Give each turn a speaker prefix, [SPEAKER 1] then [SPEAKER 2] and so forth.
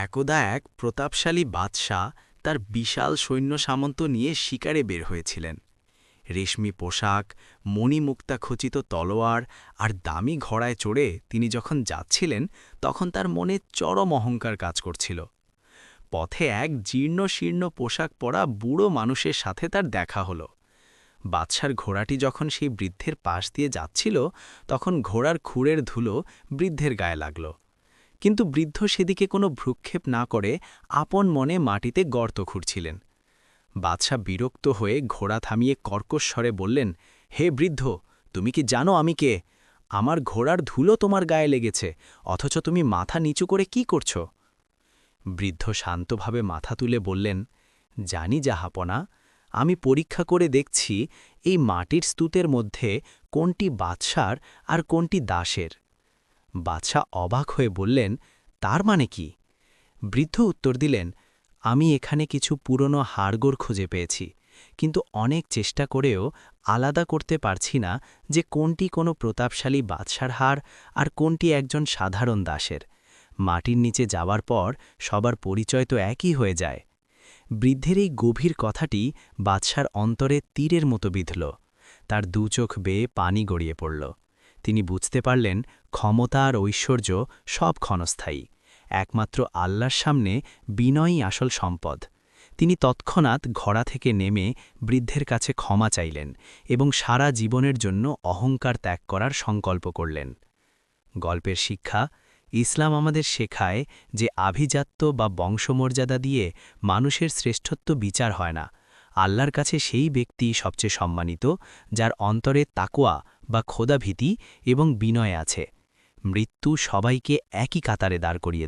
[SPEAKER 1] একদা এক প্রতাপশালী বাদশাহ তার বিশাল সৈন্য সামন্ত নিয়ে শিকারে বের হয়েছিলেন। রেশমি পোশাক, মণিমুক্তা খচিত তলোয়ার আর দামি ঘোড়ায় চড়ে তিনি যখন যাচ্ছিলেন তখন তার মনে চরম অহংকার কাজ করছিল। পথে এক জীর্ণ শীর্ণ পোশাক পরা বুড়ো মানুষের সাথে তার দেখা হলো। বাদশার ঘোড়াটি যখন সেই বৃদ্ধের পাশ দিয়ে যাচ্ছিল তখন ঘোড়ার খুরের ধুলো বৃদ্ধের গায়ে লাগল। কিন্তু বৃদ্ধ সেদিকে কোনো ভ্রুক্ষেপ না করে আপন মনে মাটিতে গর্ত খুঁড়ছিলেন। বাদশাহ বিরক্ত হয়ে ঘোড়া থামিয়ে কর্কশ স্বরে বললেন, হে বৃদ্ধ, তুমি কি জানো আমি কে? আমার ঘোড়ার ধুলো তোমার গায়ে লেগেছে, অথচ তুমি মাথা নিচু করে কি করছো? বৃদ্ধ শান্তভাবে মাথা তুলে বললেন, জানি জাহাপনা, আমি পরীক্ষা করে দেখছি এই মাটির স্তূতের মধ্যে কোনটি বাদশার আর কোনটি দাসের। বাদশাহ অবাক হয়ে বললেন, তার মানে কি? বৃদ্ধ উত্তর দিলেন, আমি এখানে কিছু পুরনো হাড়গোড় খুঁজে পেয়েছি, কিন্তু অনেক চেষ্টা করেও আলাদা করতে পারছি না যে কোনটি কোনো প্রতাপশালী বাদশার হাড় আর কোনটি একজন সাধারণ দাসের। মাটির নিচে যাওয়ার পর সবার পরিচয় তো একই হয়ে যায়। বৃদ্ধের এই গভীর কথাটি বাদশার অন্তরে তীরের মতো বিঁধল। তার দু চোখ বেয়ে পানি গড়িয়ে পড়ল। তিনি বুঝতে পারলেন, ক্ষমতা আর ঐশ্বর্য সব ক্ষণস্থায়ী, একমাত্র আল্লাহর সামনে বিনয়ই আসল সম্পদ। তিনি তৎক্ষণাৎ ঘোড়া থেকে নেমে বৃদ্ধের কাছে ক্ষমা চাইলেন এবং সারা জীবনের জন্য অহংকার ত্যাগ করার সংকল্প করলেন। গল্পের শিক্ষা: ইসলাম আমাদের শেখায় যে আভিজাত্য বা বংশমর্যাদা দিয়ে মানুষের শ্রেষ্ঠত্ব বিচার হয় না। আল্লাহর কাছে সেই ব্যক্তি সবচেয়ে সম্মানিত যার অন্তরে তাকওয়া বা খোদাভীতি এবং বিনয় আছে। মৃত্যু সবাইকে একই কাতারে দাঁড় করিয়ে